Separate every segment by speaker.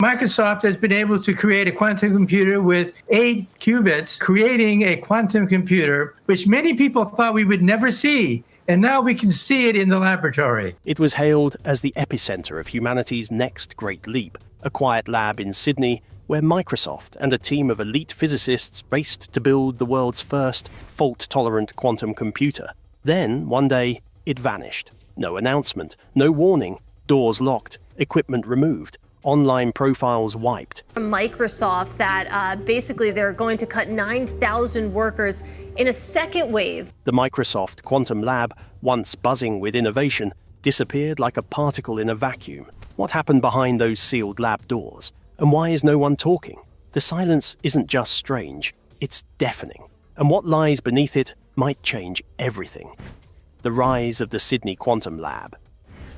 Speaker 1: Microsoft has been able to create a quantum computer with 8 qubits, creating a quantum computer, which many people thought we would never see. And now we can see it in the laboratory.
Speaker 2: It was hailed as the epicenter of humanity's next great leap, a quiet lab in Sydney where Microsoft and a team of elite physicists raced to build the world's first fault-tolerant quantum computer. Then, one day, it vanished. No announcement, no warning, doors locked, equipment removed, online profiles wiped.
Speaker 3: Microsoft that basically they're going to cut 9,000 workers in a second wave.
Speaker 2: The Microsoft Quantum Lab, once buzzing with innovation, disappeared like a particle in a vacuum. What happened behind those sealed lab doors? And why is no one talking? The silence isn't just strange, it's deafening. And what lies beneath it might change everything. The rise of the Sydney Quantum Lab.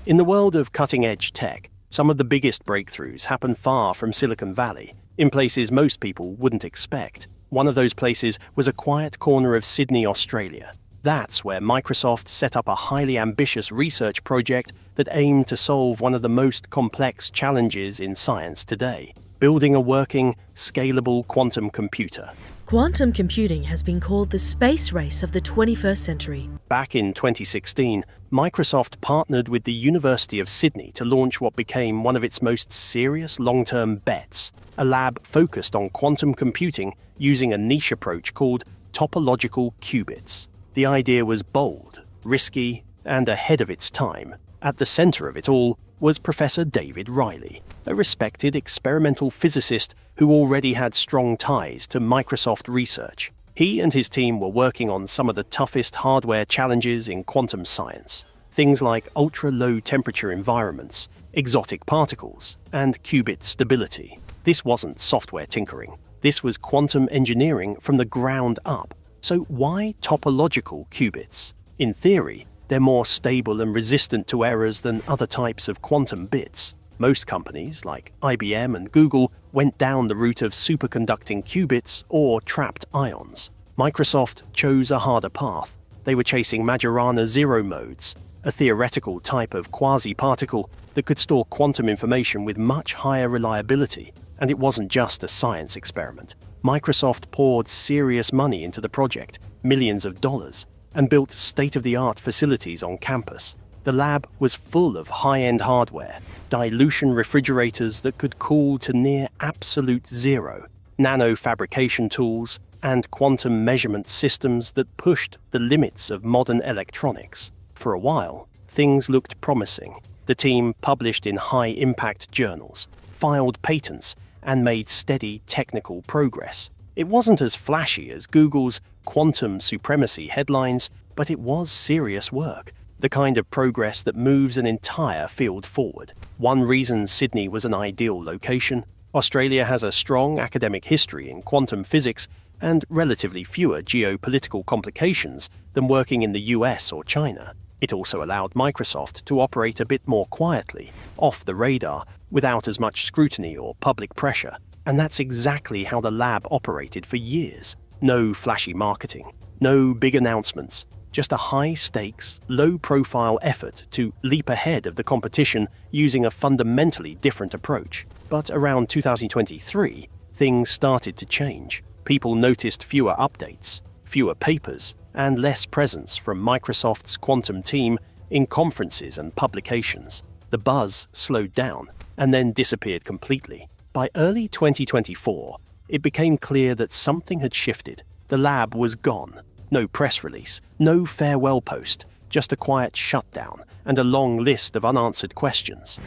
Speaker 2: In the world of cutting-edge tech, some of the biggest breakthroughs happen far from Silicon Valley, in places most people wouldn't expect. One of those places was a quiet corner of Sydney, Australia. That's where Microsoft set up a highly ambitious research project that aimed to solve one of the most complex challenges in science today: building a working, scalable quantum computer.
Speaker 4: Quantum computing has been called the space race of the 21st century.
Speaker 2: Back in 2016, Microsoft partnered with the University of Sydney to launch what became one of its most serious long-term bets, a lab focused on quantum computing using a niche approach called topological qubits. The idea was bold, risky, and ahead of its time. At the center of it all was Professor David Riley, a respected experimental physicist who already had strong ties to Microsoft research. He and his team were working on some of the toughest hardware challenges in quantum science, things like ultra-low temperature environments, exotic particles, and qubit stability. This wasn't software tinkering. This was quantum engineering from the ground up. So why topological qubits? In theory, they're more stable and resistant to errors than other types of quantum bits. Most companies, like IBM and Google, went down the route of superconducting qubits or trapped ions. Microsoft chose a harder path. They were chasing Majorana zero modes, a theoretical type of quasi-particle that could store quantum information with much higher reliability. And it wasn't just a science experiment. Microsoft poured serious money into the project, millions of dollars, and built state-of-the-art facilities on campus. The lab was full of high-end hardware, dilution refrigerators that could cool to near absolute zero, nano-fabrication tools, and quantum measurement systems that pushed the limits of modern electronics. For a while, things looked promising. The team published in high-impact journals, filed patents, and made steady technical progress. It wasn't as flashy as Google's quantum supremacy headlines, but it was serious work, the kind of progress that moves an entire field forward. One reason Sydney was an ideal location: Australia has a strong academic history in quantum physics and relatively fewer geopolitical complications than working in the US or China. It also allowed Microsoft to operate a bit more quietly, off the radar, without as much scrutiny or public pressure. And that's exactly how the lab operated for years. No flashy marketing, no big announcements, just a high-stakes, low-profile effort to leap ahead of the competition using a fundamentally different approach. But around 2023, things started to change. People noticed fewer updates, fewer papers, and less presence from Microsoft's quantum team in conferences and publications. The buzz slowed down and then disappeared completely. By early 2024, it became clear that something had shifted. The lab was gone. No press release, no farewell post, just a quiet shutdown and a long list of unanswered questions.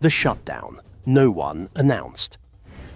Speaker 2: The shutdown. No one announced.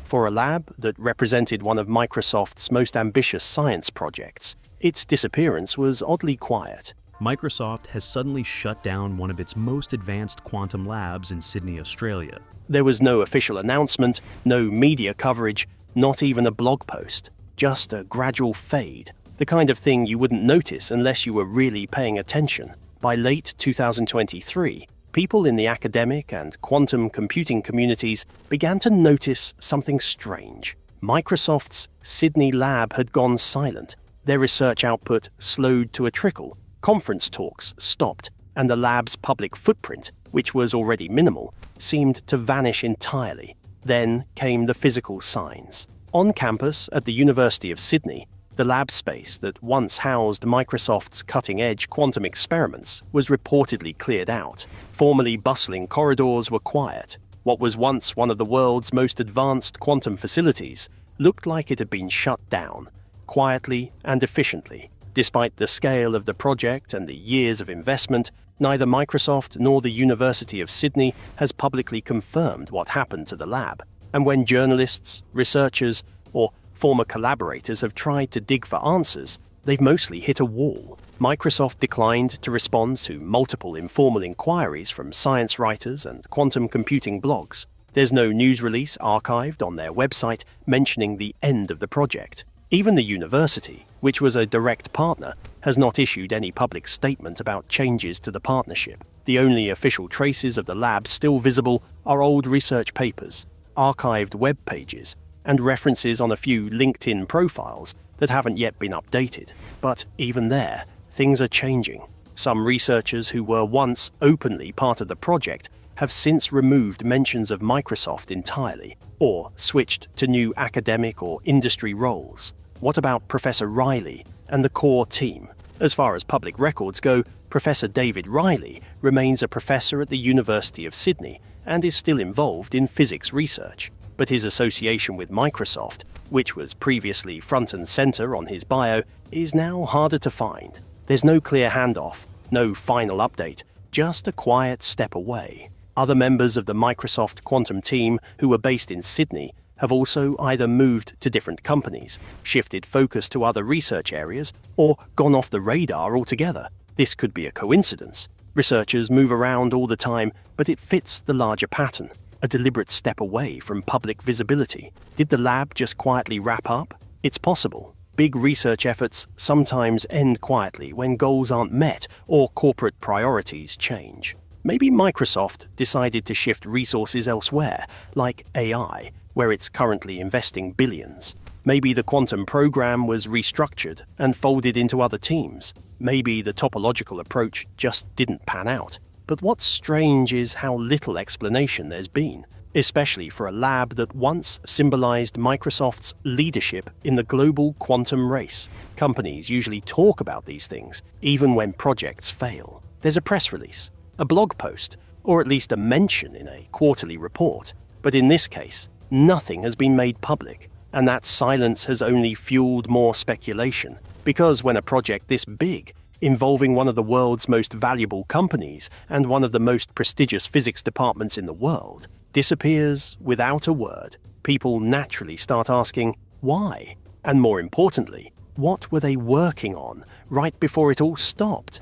Speaker 2: For a lab that represented one of Microsoft's most ambitious science projects, its disappearance was oddly quiet.
Speaker 5: Microsoft has suddenly shut down one of its most advanced quantum labs in Sydney, Australia.
Speaker 2: There was no official announcement, no media coverage, not even a blog post. Just a gradual fade, the kind of thing you wouldn't notice unless you were really paying attention. By late 2023, people in the academic and quantum computing communities began to notice something strange. Microsoft's Sydney lab had gone silent. Their research output slowed to a trickle. Conference talks stopped, and the lab's public footprint, which was already minimal, seemed to vanish entirely. Then came the physical signs. On campus at the University of Sydney, the lab space that once housed Microsoft's cutting-edge quantum experiments was reportedly cleared out. Formerly bustling corridors were quiet. What was once one of the world's most advanced quantum facilities looked like it had been shut down, quietly and efficiently. Despite the scale of the project and the years of investment, neither Microsoft nor the University of Sydney has publicly confirmed what happened to the lab. And when journalists, researchers, or former collaborators have tried to dig for answers, they've mostly hit a wall. Microsoft declined to respond to multiple informal inquiries from science writers and quantum computing blogs. There's no news release archived on their website mentioning the end of the project. Even the university, which was a direct partner, has not issued any public statement about changes to the partnership. The only official traces of the lab still visible are old research papers, archived web pages, and references on a few LinkedIn profiles that haven't yet been updated. But even there, things are changing. Some researchers who were once openly part of the project have since removed mentions of Microsoft entirely, or switched to new academic or industry roles. What about Professor Riley and the core team? As far as public records go, Professor David Riley remains a professor at the University of Sydney and is still involved in physics research. But his association with Microsoft, which was previously front and center on his bio, is now harder to find. There's no clear handoff, no final update, just a quiet step away. Other members of the Microsoft quantum team who were based in Sydney have also either moved to different companies, shifted focus to other research areas, or gone off the radar altogether. This could be a coincidence. Researchers move around all the time, but it fits the larger pattern, a deliberate step away from public visibility. Did the lab just quietly wrap up? It's possible. Big research efforts sometimes end quietly when goals aren't met or corporate priorities change. Maybe Microsoft decided to shift resources elsewhere, like AI, where it's currently investing billions. Maybe the quantum program was restructured and folded into other teams. Maybe the topological approach just didn't pan out. But what's strange is how little explanation there's been, especially for a lab that once symbolized Microsoft's leadership in the global quantum race. Companies usually talk about these things, even when projects fail. There's a press release, a blog post, or at least a mention in a quarterly report. But in this case, nothing has been made public, and that silence has only fueled more speculation. Because when a project this big, involving one of the world's most valuable companies and one of the most prestigious physics departments in the world, disappears without a word, people naturally start asking, why? And more importantly, what were they working on right before it all stopped?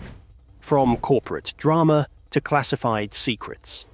Speaker 2: From corporate drama to classified secrets.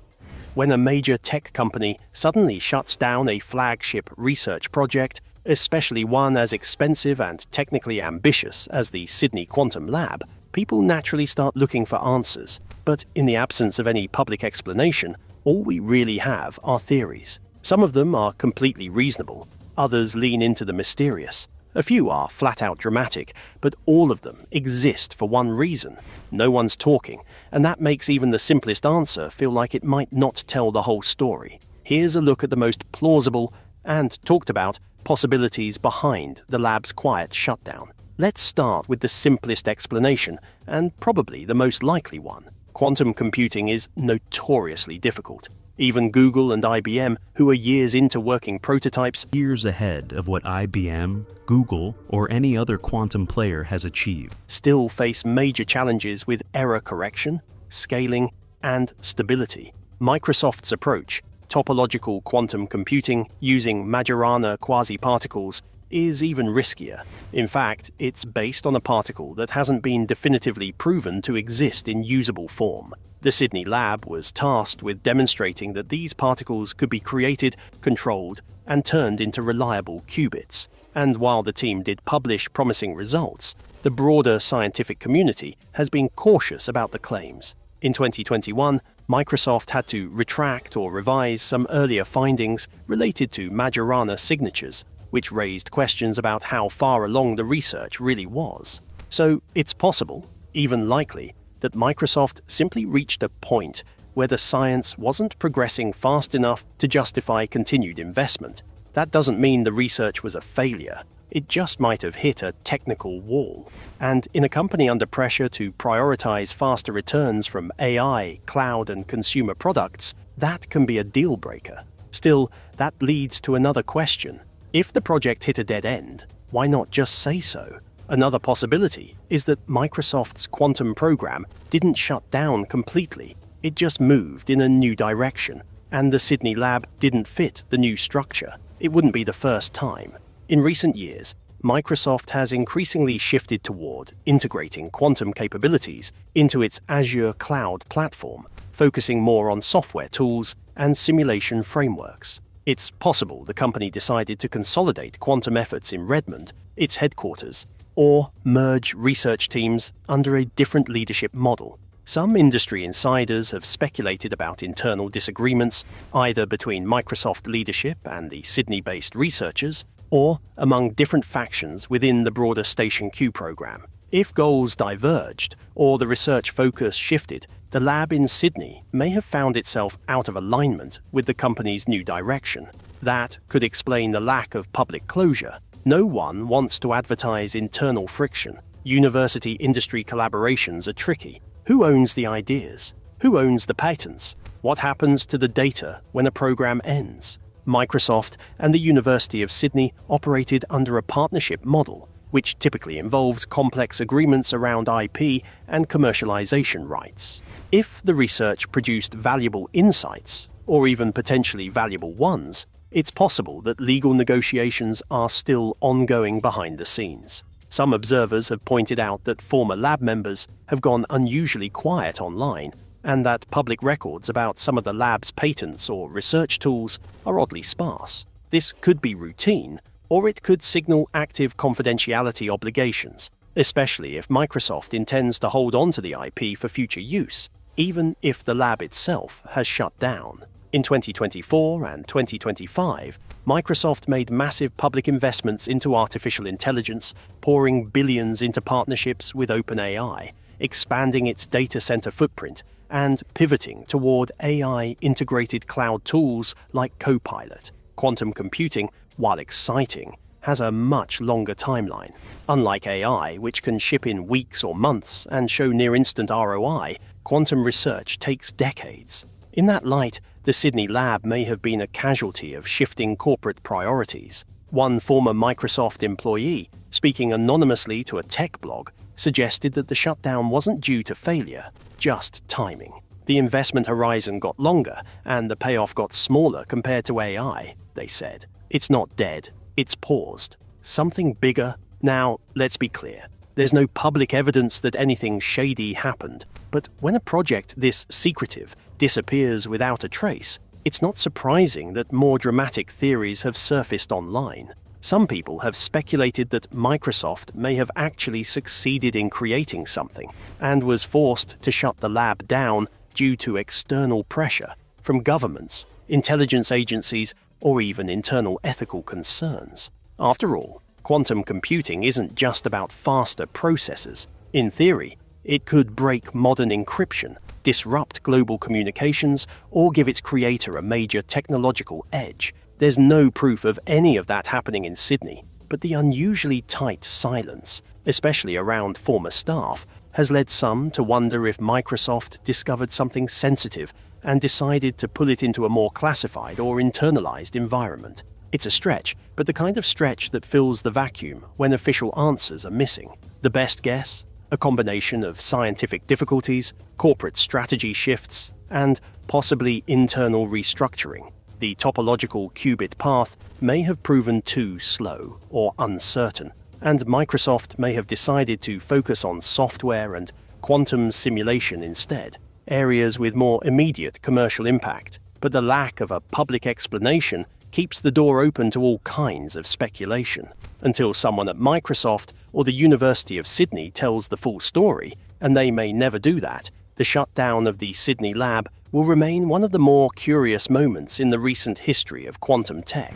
Speaker 2: When a major tech company suddenly shuts down a flagship research project, especially one as expensive and technically ambitious as the Sydney Quantum Lab, people naturally start looking for answers. But in the absence of any public explanation, all we really have are theories. Some of them are completely reasonable, others lean into the mysterious. A few are flat-out dramatic, but all of them exist for one reason. No one's talking, and that makes even the simplest answer feel like it might not tell the whole story. Here's a look at the most plausible and talked about possibilities behind the lab's quiet shutdown. Let's start with the simplest explanation, and probably the most likely one. Quantum computing is notoriously difficult. Even Google and IBM, who are years into working prototypes,
Speaker 5: Years ahead of what IBM, Google, or any other quantum player has achieved.
Speaker 2: still face major challenges with error correction, scaling, and stability. Microsoft's approach, topological quantum computing using Majorana quasi-particles, is even riskier. In fact, it's based on a particle that hasn't been definitively proven to exist in usable form. The Sydney lab was tasked with demonstrating that these particles could be created, controlled, and turned into reliable qubits. And while the team did publish promising results, the broader scientific community has been cautious about the claims. In 2021, Microsoft had to retract or revise some earlier findings related to Majorana signatures, which raised questions about how far along the research really was. So it's possible, even likely, that Microsoft simply reached a point where the science wasn't progressing fast enough to justify continued investment. That doesn't mean the research was a failure. It just might have hit a technical wall. And in a company under pressure to prioritize faster returns from AI, cloud, and consumer products, that can be a deal breaker. Still, that leads to another question. If the project hit a dead end, why not just say so? Another possibility is that Microsoft's quantum program didn't shut down completely. It just moved in a new direction, and the Sydney lab didn't fit the new structure. It wouldn't be the first time. In recent years, Microsoft has increasingly shifted toward integrating quantum capabilities into its Azure cloud platform, focusing more on software tools and simulation frameworks. It's possible the company decided to consolidate quantum efforts in Redmond, its headquarters, or merge research teams under a different leadership model. Some industry insiders have speculated about internal disagreements, either between Microsoft leadership and the Sydney-based researchers, or among different factions within the broader Station Q program. If goals diverged, or the research focus shifted, the lab in Sydney may have found itself out of alignment with the company's new direction. That could explain the lack of public closure. No one wants to advertise internal friction. University-industry collaborations are tricky. Who owns the ideas? Who owns the patents? What happens to the data when a program ends? Microsoft and the University of Sydney operated under a partnership model, which typically involves complex agreements around IP and commercialization rights. If the research produced valuable insights, or even potentially valuable ones, it's possible that legal negotiations are still ongoing behind the scenes. Some observers have pointed out that former lab members have gone unusually quiet online, and that public records about some of the lab's patents or research tools are oddly sparse. This could be routine, or it could signal active confidentiality obligations, especially if Microsoft intends to hold on to the IP for future use, even if the lab itself has shut down. In 2024 and 2025, Microsoft made massive public investments into artificial intelligence, pouring billions into partnerships with OpenAI, expanding its data center footprint, and pivoting toward AI-integrated cloud tools like Copilot. Quantum computing, while exciting, has a much longer timeline. Unlike AI, which can ship in weeks or months and show near-instant ROI, quantum research takes decades. In that light, the Sydney lab may have been a casualty of shifting corporate priorities. One former Microsoft employee, speaking anonymously to a tech blog, suggested that the shutdown wasn't due to failure, just timing. The investment horizon got longer, and the payoff got smaller compared to AI, they said. It's not dead, it's paused. Something bigger? Now, let's be clear. There's no public evidence that anything shady happened, but when a project this secretive disappears without a trace, it's not surprising that more dramatic theories have surfaced online. Some people have speculated that Microsoft may have actually succeeded in creating something and was forced to shut the lab down due to external pressure from governments, intelligence agencies, or even internal ethical concerns. After all, quantum computing isn't just about faster processors. In theory, it could break modern encryption, disrupt global communications, or give its creator a major technological edge. There's no proof of any of that happening in Sydney, but the unusually tight silence, especially around former staff, has led some to wonder if Microsoft discovered something sensitive and decided to pull it into a more classified or internalized environment. It's a stretch, but the kind of stretch that fills the vacuum when official answers are missing. The best guess? A combination of scientific difficulties, corporate strategy shifts, and possibly internal restructuring. The topological qubit path may have proven too slow or uncertain, and Microsoft may have decided to focus on software and quantum simulation instead, areas with more immediate commercial impact. But the lack of a public explanation keeps the door open to all kinds of speculation. Until someone at Microsoft or the University of Sydney tells the full story, and they may never do that, the shutdown of the Sydney lab will remain one of the more curious moments in the recent history of quantum tech.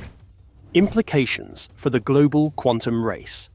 Speaker 2: Implications for the global quantum race.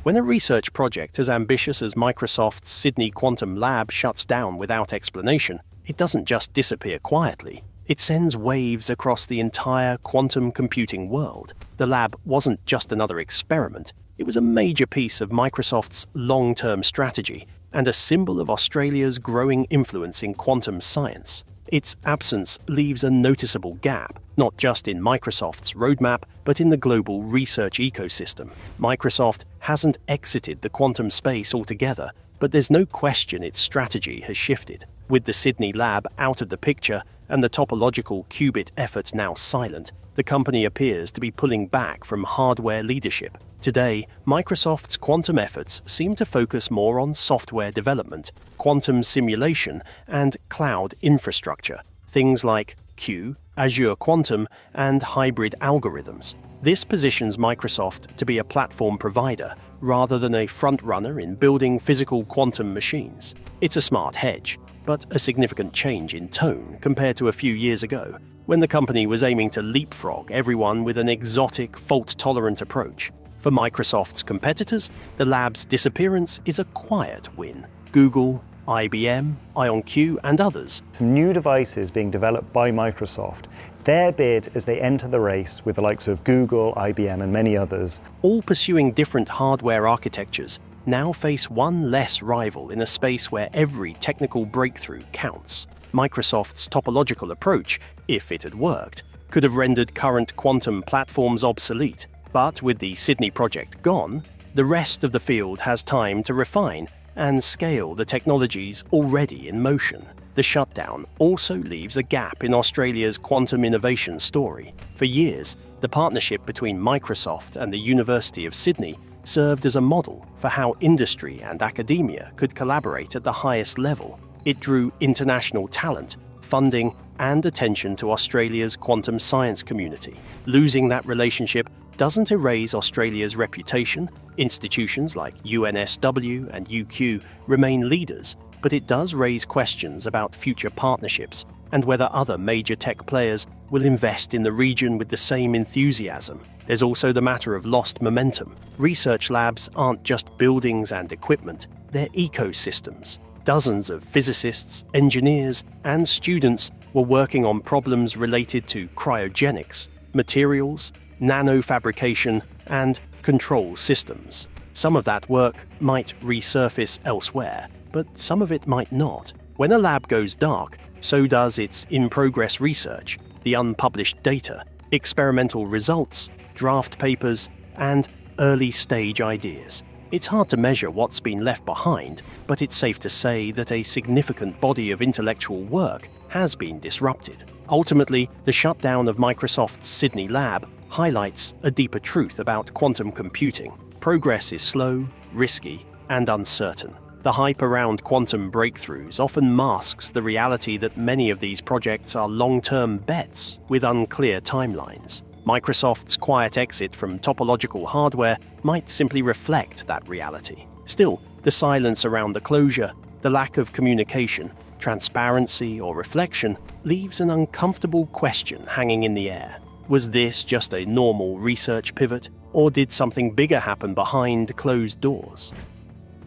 Speaker 2: When a research project as ambitious as Microsoft's Sydney Quantum Lab shuts down without explanation, it doesn't just disappear quietly. It sends waves across the entire quantum computing world. The lab wasn't just another experiment. It was a major piece of Microsoft's long-term strategy and a symbol of Australia's growing influence in quantum science. Its absence leaves a noticeable gap, not just in Microsoft's roadmap, but in the global research ecosystem. Microsoft hasn't exited the quantum space altogether, but there's no question its strategy has shifted. With the Sydney lab out of the picture and the topological qubit effort now silent, the company appears to be pulling back from hardware leadership. Today, Microsoft's quantum efforts seem to focus more on software development, quantum simulation, and cloud infrastructure, things like Q, Azure Quantum, and hybrid algorithms. This positions Microsoft to be a platform provider rather than a front-runner in building physical quantum machines. It's a smart hedge, but a significant change in tone compared to a few years ago, when the company was aiming to leapfrog everyone with an exotic, fault-tolerant approach. For Microsoft's competitors, the lab's disappearance is a quiet win. Google, IBM, IonQ, and others.
Speaker 6: Some new devices being developed by Microsoft. Their bid as they enter the race with the likes of Google, IBM, and many others.
Speaker 2: All pursuing different hardware architectures, now face one less rival in a space where every technical breakthrough counts. Microsoft's topological approach, if it had worked, could have rendered current quantum platforms obsolete. But with the Sydney project gone, the rest of the field has time to refine and scale the technologies already in motion. The shutdown also leaves a gap in Australia's quantum innovation story. For years, the partnership between Microsoft and the University of Sydney served as a model for how industry and academia could collaborate at the highest level. It drew international talent, funding, and attention to Australia's quantum science community. Losing that relationship doesn't erase Australia's reputation. Institutions like UNSW and UQ remain leaders, but it does raise questions about future partnerships and whether other major tech players will invest in the region with the same enthusiasm. There's also the matter of lost momentum. Research labs aren't just buildings and equipment, they're ecosystems. Dozens of physicists, engineers, and students were working on problems related to cryogenics, materials, nanofabrication, and control systems. Some of that work might resurface elsewhere, but some of it might not. When a lab goes dark, so does its in-progress research, the unpublished data, experimental results, draft papers, and early-stage ideas. It's hard to measure what's been left behind, but it's safe to say that a significant body of intellectual work has been disrupted. Ultimately, the shutdown of Microsoft's Sydney lab highlights a deeper truth about quantum computing. Progress is slow, risky, and uncertain. The hype around quantum breakthroughs often masks the reality that many of these projects are long-term bets with unclear timelines. Microsoft's quiet exit from topological hardware might simply reflect that reality. Still, the silence around the closure, the lack of communication, transparency, or reflection leaves an uncomfortable question hanging in the air. Was this just a normal research pivot, or did something bigger happen behind closed doors?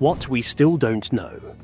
Speaker 2: What we still don't know.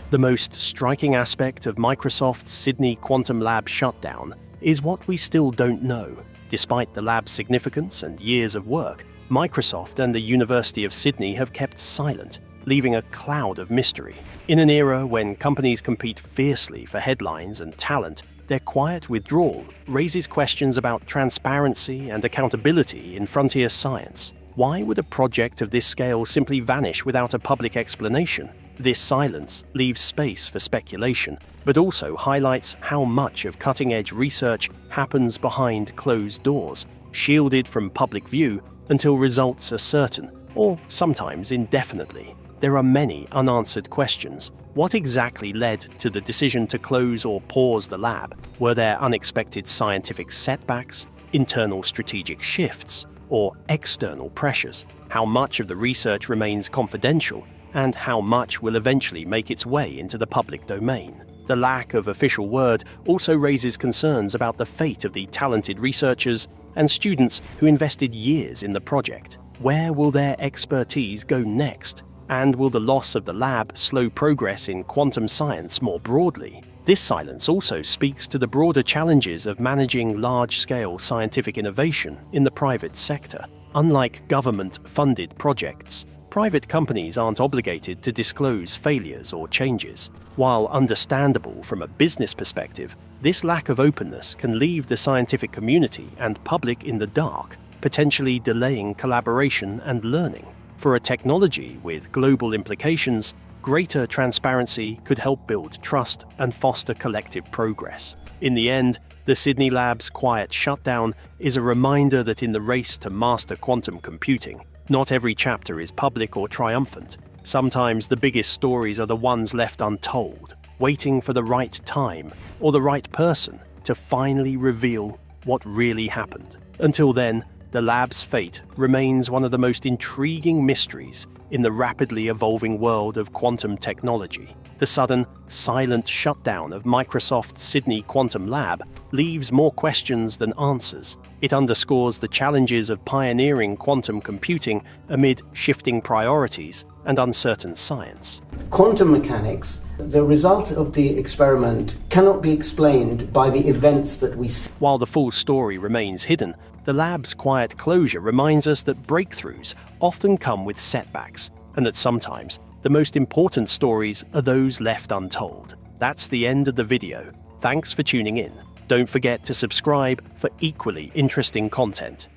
Speaker 2: The most striking aspect of Microsoft's Sydney Quantum Lab shutdown is what we still don't know. Despite the lab's significance and years of work, Microsoft and the University of Sydney have kept silent, leaving a cloud of mystery. In an era when companies compete fiercely for headlines and talent, their quiet withdrawal raises questions about transparency and accountability in frontier science. Why would a project of this scale simply vanish without a public explanation? This silence leaves space for speculation, but also highlights how much of cutting-edge research happens behind closed doors, shielded from public view until results are certain, or sometimes indefinitely. There are many unanswered questions. What exactly led to the decision to close or pause the lab? Were there unexpected scientific setbacks, internal strategic shifts, or external pressures? How much of the research remains confidential, and how much will eventually make its way into the public domain? The lack of official word also raises concerns about the fate of the talented researchers and students who invested years in the project. Where will their expertise go next? And will the loss of the lab slow progress in quantum science more broadly? This silence also speaks to the broader challenges of managing large-scale scientific innovation in the private sector. Unlike government-funded projects, private companies aren't obligated to disclose failures or changes. While understandable from a business perspective, this lack of openness can leave the scientific community and public in the dark, potentially delaying collaboration and learning. For a technology with global implications, greater transparency could help build trust and foster collective progress. In the end, the Sydney Lab's quiet shutdown is a reminder that in the race to master quantum computing, not every chapter is public or triumphant. Sometimes the biggest stories are the ones left untold, waiting for the right time or the right person to finally reveal what really happened. Until then, the lab's fate remains one of the most intriguing mysteries in the rapidly evolving world of quantum technology. The sudden, silent shutdown of Microsoft's Sydney Quantum Lab leaves more questions than answers. It underscores the challenges of pioneering quantum computing amid shifting priorities and uncertain science.
Speaker 7: Quantum mechanics, the result of the experiment cannot be explained by the events that we see.
Speaker 2: While the full story remains hidden, the lab's quiet closure reminds us that breakthroughs often come with setbacks, and that sometimes the most important stories are those left untold. That's the end of the video. Thanks for tuning in. Don't forget to subscribe for equally interesting content.